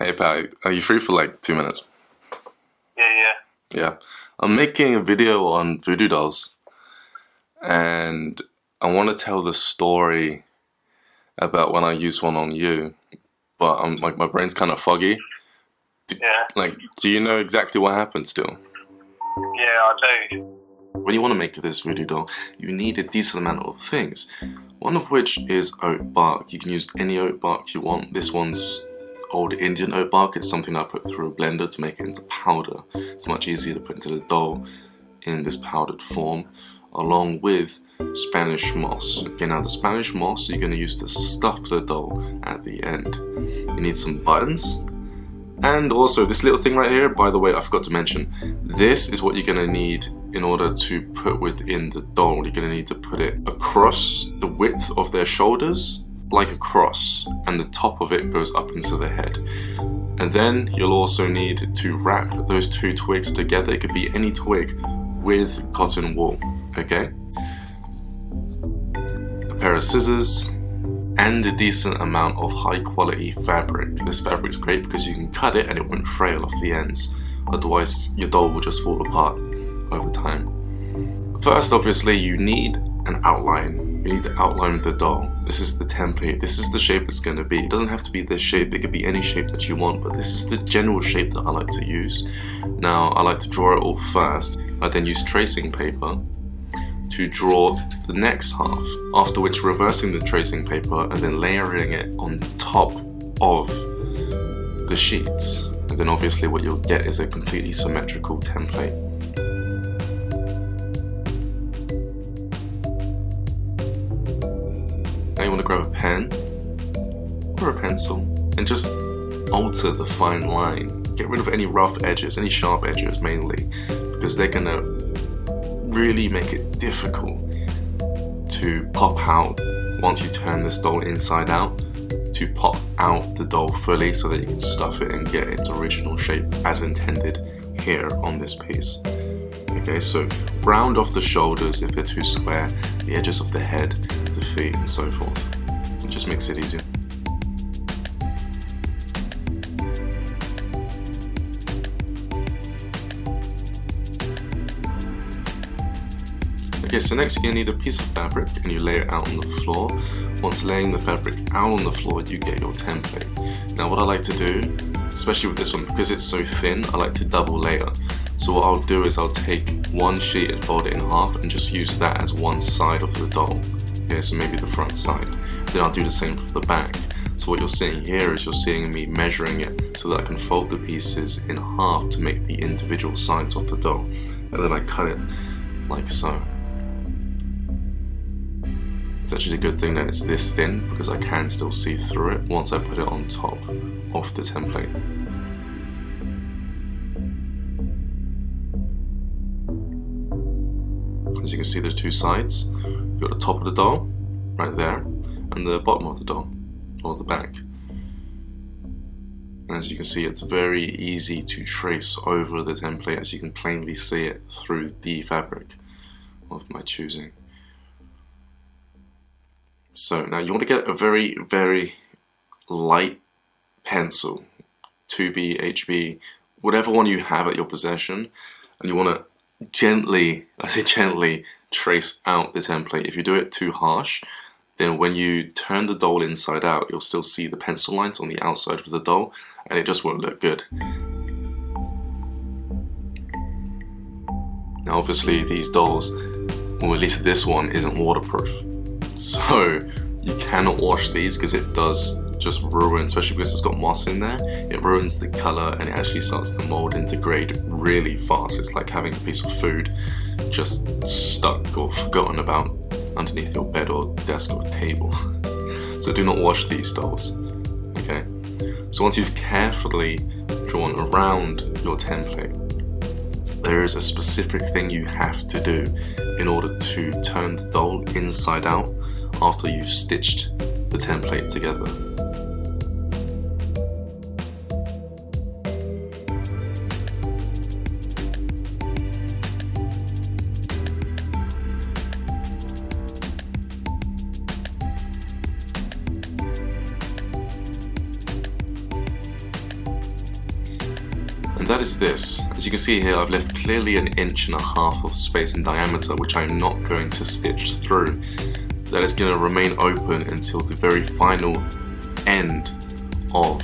Hey Pat, are you free for like 2 minutes? Yeah. Yeah. I'm making a video on voodoo dolls and I want to tell the story about when I used one on you, but I'm like my brain's kind of foggy. Yeah. Like, do you know exactly what happened still? Yeah, I do. When you want to make this voodoo doll, you need a decent amount of things. One of which is oat bark. You can use any oat bark you want. This one's old Indian oat bark. It's something I put through a blender to make it into powder. It's much easier to put into the doll in this powdered form, along with Spanish moss. Okay, now the Spanish moss you're going to use to stuff the doll at the end. You need some buttons, and also this little thing right here, by the way, I forgot to mention, this is what you're going to need in order to put within the doll. You're going to need to put it across the width of their shoulders, like a cross, and the top of it goes up into the head. And then you'll also need to wrap those two twigs together. It could be any twig with cotton wool, okay? A pair of scissors and a decent amount of high quality fabric. This fabric's great because you can cut it and it won't frail off the ends. Otherwise your doll will just fall apart over time. First, obviously, you need an outline. You need to outline the doll. This is the template. This is the shape it's going to be. It doesn't have to be this shape. It could be any shape that you want, but this is the general shape that I like to use. Now, I like to draw it all first. I then use tracing paper to draw the next half, after which reversing the tracing paper and then layering it on top of the sheets. And then obviously what you'll get is a completely symmetrical template. Now you want to grab a pen or a pencil and just alter the fine line. Get rid of any rough edges, any sharp edges mainly, because they're going to really make it difficult to pop out once you turn this doll inside out, to pop out the doll fully so that you can stuff it and get its original shape as intended here on this piece. Okay, so round off the shoulders if they're too square, the edges of the head, the feet, and so forth. It just makes it easier. Okay, so next you need a piece of fabric and you lay it out on the floor. Once laying the fabric out on the floor, you get your template. Now what I like to do, especially with this one, because it's so thin, I like to double layer. So what I'll do is I'll take one sheet and fold it in half and just use that as one side of the doll. Okay, so maybe the front side. Then I'll do the same for the back. So what you're seeing here is you're seeing me measuring it so that I can fold the pieces in half to make the individual sides of the doll. And then I cut it like so. It's actually a good thing that it's this thin because I can still see through it once I put it on top of the template. As you can see, there's two sides. You've got the top of the doll right there and the bottom of the doll, or the back. And as you can see, it's very easy to trace over the template as you can plainly see it through the fabric of my choosing. So now you want to get a very, very light pencil, 2B, HB, whatever one you have at your possession, and you want to gently, I say gently, trace out the template. If you do it too harsh, then when you turn the doll inside out, you'll still see the pencil lines on the outside of the doll, and it just won't look good. Now obviously these dolls, or at least this one, isn't waterproof. So you cannot wash these because it does just ruin, especially because it's got moss in there, it ruins the color and it actually starts to mold and degrade really fast. It's like having a piece of food just stuck or forgotten about underneath your bed or desk or table. So do not wash these dolls, okay? So once you've carefully drawn around your template, there is a specific thing you have to do in order to turn the doll inside out after you've stitched the template together. that is this. As you can see here, I've left clearly 1.5 inches of space in diameter, which I'm not going to stitch through. That is going to remain open until the very final end of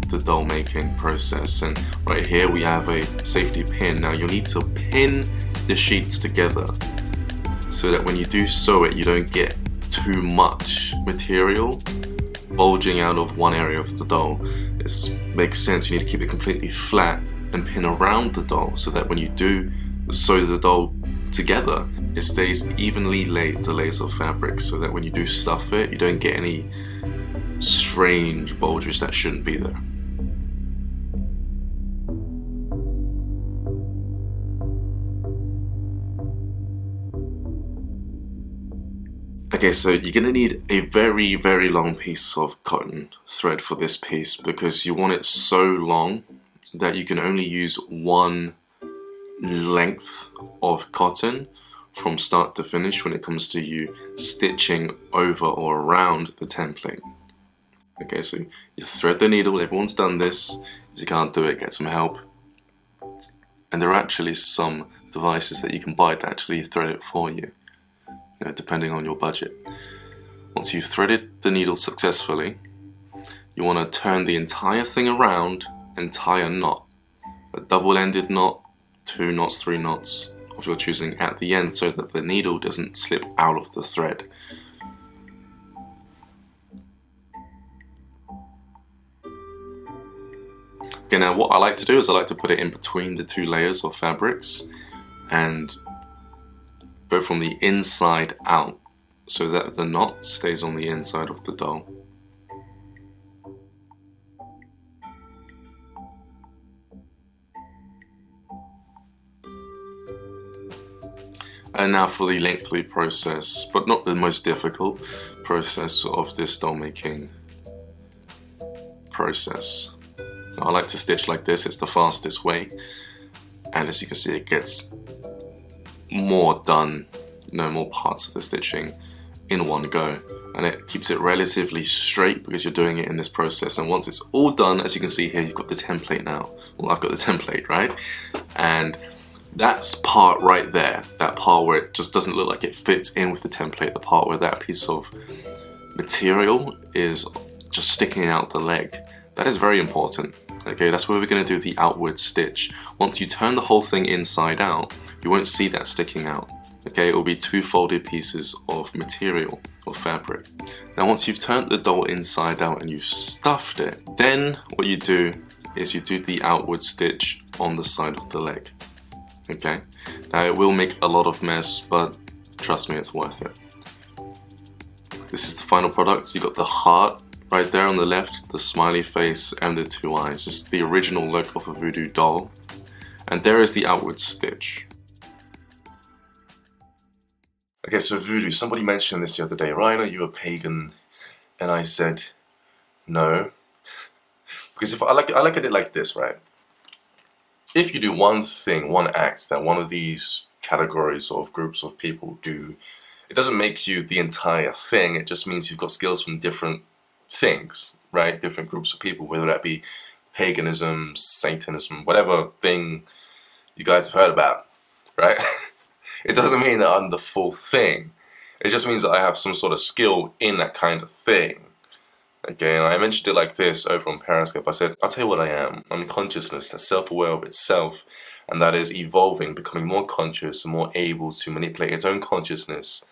the doll making process. And right here we have a safety pin. Now you'll need to pin the sheets together so that when you do sew it, you don't get too much material bulging out of one area of the doll. This makes sense. You need to keep it completely flat and pin around the doll so that when you do sew the doll together, it stays evenly laid, the layers of fabric, so that when you do stuff it, you don't get any strange bulges that shouldn't be there. Okay, so you're going to need a very, very long piece of cotton thread for this piece, because you want it so long that you can only use one length of cotton from start to finish when it comes to you stitching over or around the template. Okay, so you thread the needle. Everyone's done this. If you can't do it, get some help. And there are actually some devices that you can buy that actually thread it for you, depending on your budget. Once you've threaded the needle successfully, you want to turn the entire thing around and tie a knot. A double-ended knot, 2 knots, 3 knots of your choosing at the end, so that the needle doesn't slip out of the thread. Okay, now what I like to do is I like to put it in between the 2 layers of fabrics and go from the inside out so that the knot stays on the inside of the doll. And now for the lengthy process, but not the most difficult process of this doll making process. I like to stitch like this. It's the fastest way, and as you can see, it gets more done, more parts of the stitching in one go, and it keeps it relatively straight because you're doing it in this process. And once it's all done, as you can see here, you've got the template now. Well, I've got the template, right? And that's part right there, that part where it just doesn't look like it fits in with the template, the part where that piece of material is just sticking out the leg. That is very important. Okay, that's where we're going to do the outward stitch. Once you turn the whole thing inside out, you won't see that sticking out. Okay, it will be 2 folded pieces of material or fabric. Now once you've turned the doll inside out and you've stuffed it, then what you do is you do the outward stitch on the side of the leg. Okay, now it will make a lot of mess, but trust me, it's worth it. This is the final product. You got the heart right there on the left, the smiley face and the 2 eyes. It's the original look of a voodoo doll. And there is the outward stitch. Okay, so voodoo, somebody mentioned this the other day. Ryan, are you a pagan? And I said, no. Because if I look at it like this, right? If you do one thing, one act that one of these categories of groups of people do, it doesn't make you the entire thing. It just means you've got skills from different things, right? Different groups of people, whether that be paganism, Satanism, whatever thing you guys have heard about, right? It doesn't mean that I'm the full thing. It just means that I have some sort of skill in that kind of thing. Okay, and I mentioned it like this over on Periscope. I said, I'll tell you what I am. I'm consciousness that's self-aware of itself, and that is evolving, becoming more conscious and more able to manipulate its own consciousness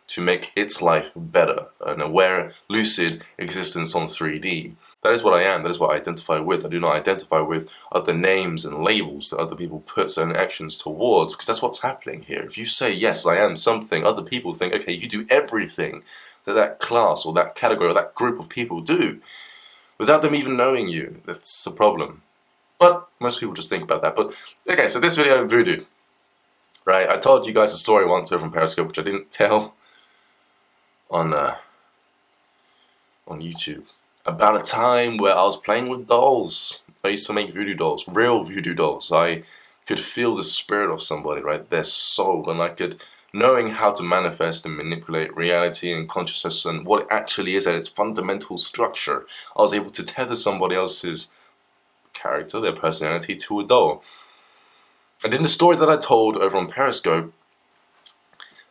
to make its life better, an aware, lucid existence on 3D. That is what I am, that is what I identify with. I do not identify with other names and labels that other people put certain actions towards, because that's what's happening here. If you say, yes, I am something, other people think, okay, you do everything that that class or that category or that group of people do, without them even knowing you. That's a problem. But most people just think about that. But, okay, so this video, Voodoo. Right, I told you guys a story once over on Periscope, which I didn't tell on YouTube, about a time where I was playing with dolls. I used to make voodoo dolls, real voodoo dolls. I could feel the spirit of somebody, right, their soul, and I could, knowing how to manifest and manipulate reality and consciousness and what it actually is at its fundamental structure, I was able to tether somebody else's character, their personality, to a doll. And in the story that I told over on Periscope,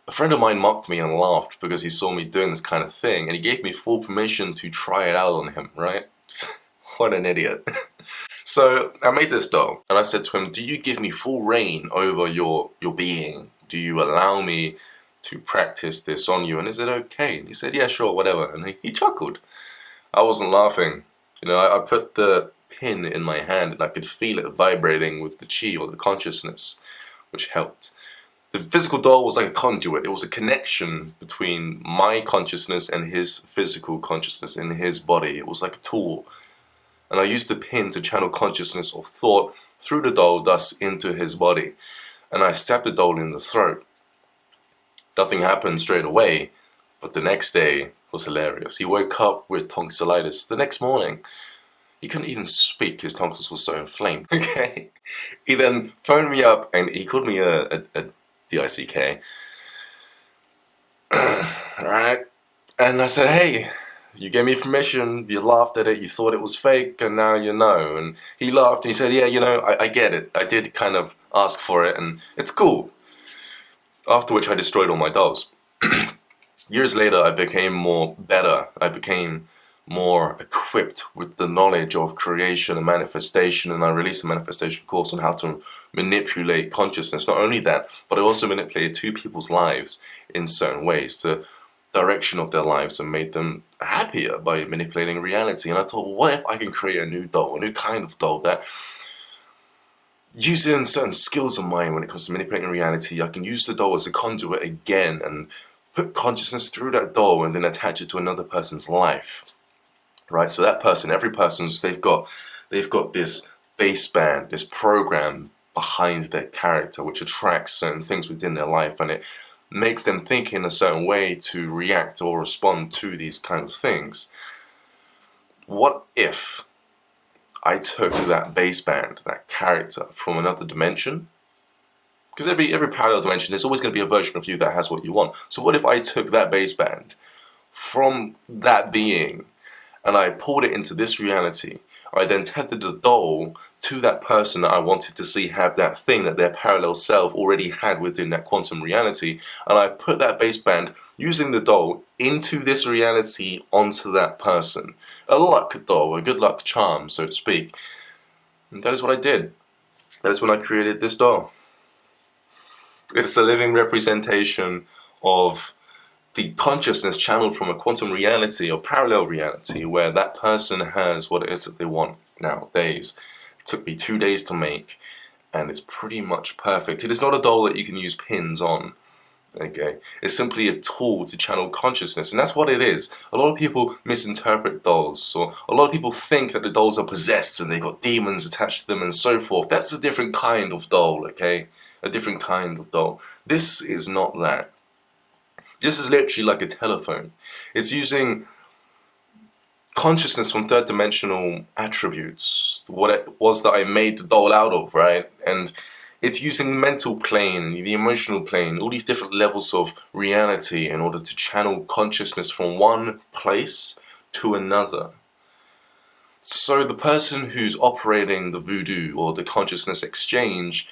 a friend of mine mocked me and laughed because he saw me doing this kind of thing, and he gave me full permission to try it out on him, right? What an idiot. So I made this doll, and I said to him, do you give me full reign over your being? Do you allow me to practice this on you? And is it okay? And he said, yeah, sure, whatever. And he chuckled. I wasn't laughing. You know, I put the pin in my hand and I could feel it vibrating with the chi or the consciousness, which helped. The physical doll was like a conduit. It was a connection between my consciousness and his physical consciousness in his body. It was like a tool. And I used the pin to channel consciousness or thought through the doll, thus into his body. And I stabbed the doll in the throat. Nothing happened straight away, but the next day was hilarious. He woke up with tonsillitis the next morning. He couldn't even speak, his tonsils were so inflamed, okay? He then phoned me up and he called me a D-I-C-K. Alright? And I said, hey, you gave me permission, you laughed at it, you thought it was fake, and now you know. And he laughed and he said, yeah, you know, I get it. I did kind of ask for it and it's cool. After which I destroyed all my dolls. Years later, I became better. I became more equipped with the knowledge of creation and manifestation, and I released a manifestation course on how to manipulate consciousness. Not only that, but I also manipulated two people's lives in certain ways, the direction of their lives, and made them happier by manipulating reality. And I thought, what if I can create a new doll, a new kind of doll that using certain skills of mine when it comes to manipulating reality, I can use the doll as a conduit again and put consciousness through that doll and then attach it to another person's life. Right, so that person, every person's, they've got this baseband, this program behind their character, which attracts certain things within their life, and it makes them think in a certain way to react or respond to these kind of things. What if I took that baseband, that character, from another dimension? Because every parallel dimension, there's always going to be a version of you that has what you want. So what if I took that baseband from that being and I pulled it into this reality? I then tethered the doll to that person that I wanted to see have that thing that their parallel self already had within that quantum reality, and I put that baseband using the doll into this reality onto that person. A luck doll, a good luck charm, so to speak. And that is what I did. That is when I created this doll. It's a living representation of the consciousness channeled from a quantum reality or parallel reality where that person has what it is that they want nowadays. It took me 2 days to make, and it's pretty much perfect. It is not a doll that you can use pins on. Okay, it's simply a tool to channel consciousness, and that's what it is. A lot of people misinterpret dolls, or a lot of people think that the dolls are possessed and they got demons attached to them and so forth. That's a different kind of doll, okay? A different kind of doll. This is not that. This is literally like a telephone. It's using consciousness from third dimensional attributes, what it was that I made the doll out of, right? And it's using the mental plane, the emotional plane, all these different levels of reality in order to channel consciousness from one place to another. So the person who's operating the voodoo or the consciousness exchange,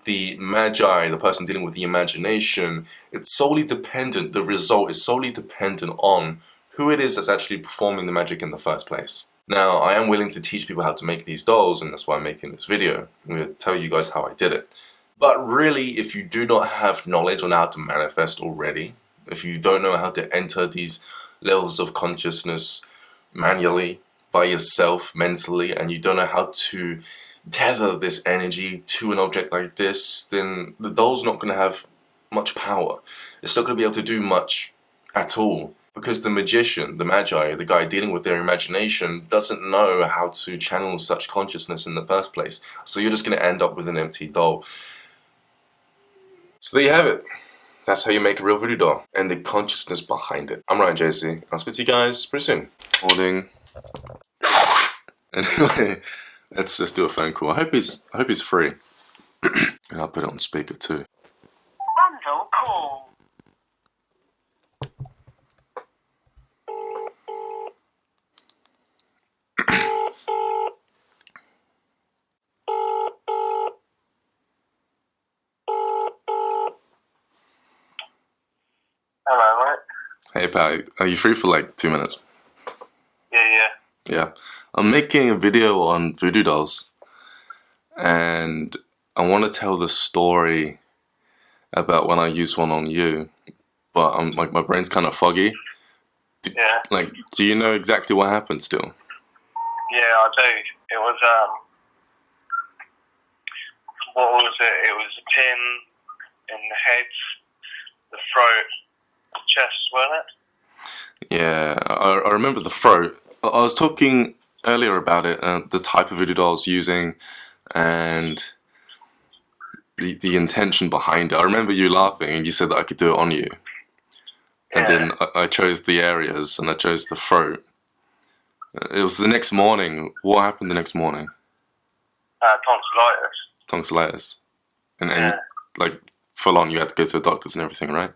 the magi, the person dealing with the imagination, it's solely dependent, the result is solely dependent on who it is that's actually performing the magic in the first place. Now, I am willing to teach people how to make these dolls, and that's why I'm making this video. I'm going to tell you guys how I did it. But really, if you do not have knowledge on how to manifest already, if you don't know how to enter these levels of consciousness manually, by yourself, mentally, and you don't know how to tether this energy to an object like this, then the doll's not going to have much power. It's not going to be able to do much at all. Because the magician, the magi, the guy dealing with their imagination doesn't know how to channel such consciousness in the first place. So you're just going to end up with an empty doll. So there you have it. That's how you make a real voodoo doll. And the consciousness behind it. I'm Ryan JC. I'll speak to you guys pretty soon. Holding. Anyway, let's just do a phone call. I hope he's free. And I'll put it on speaker too. Bundle call. pal, are you free for like 2 minutes? Yeah. Yeah. I'm making a video on voodoo dolls, and I want to tell the story about when I used one on you, but I'm like, my brain's kind of foggy. Yeah. Like, do you know exactly what happened still? Yeah, I do. It was, what was it? It was a pin in the head, the throat, the chest, wasn't it? Yeah, I remember the throat. I was talking earlier about it, the type of voodoo doll I was using, and the intention behind it. I remember you laughing, and you said that I could do it on you. And then I chose the areas, and I chose the throat. It was the next morning. What happened the next morning? Tonsillitis. Tonsillitis. And Yeah. like, full on, you had to go to the doctors and everything, right?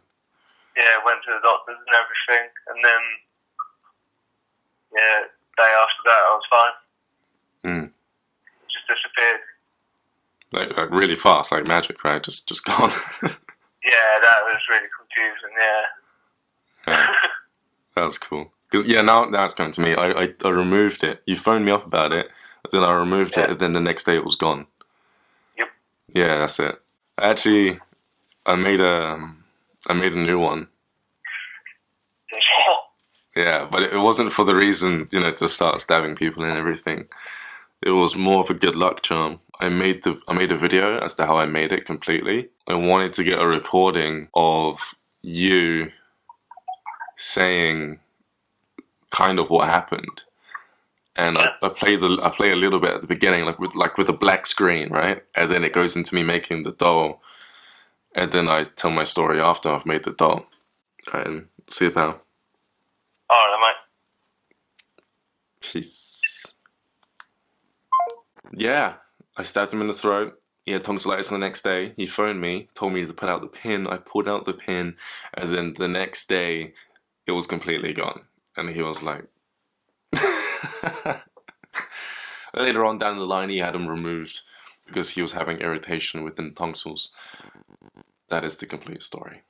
Yeah, went to the doctors and everything, and then, yeah, day after that I was fine. Mm. Just disappeared. Like really fast, like magic, right? Just gone. Yeah, that was really confusing, yeah. Yeah, that was cool. 'Cause, yeah, now it's coming to me. I removed it. You phoned me up about it, but then I removed it, and then the next day it was gone. Yep. Yeah, that's it. Actually, I made a new one. Yeah, but it wasn't for the reason, to start stabbing people and everything. It was more of a good luck charm. I made a video as to how I made it completely. I wanted to get a recording of you saying kind of what happened, and I play a little bit at the beginning, like with a black screen, right? And then it goes into me making the doll, and then I tell my story after I've made the doll. Alright, and see you, pal. Alright, mate. Peace. Yeah, I stabbed him in the throat. He had tonsillitis the next day. He phoned me, told me to put out the pin. I pulled out the pin, and then the next day, it was completely gone. And he was like... Later on down the line, he had them removed because he was having irritation within the tonsils. That is the complete story.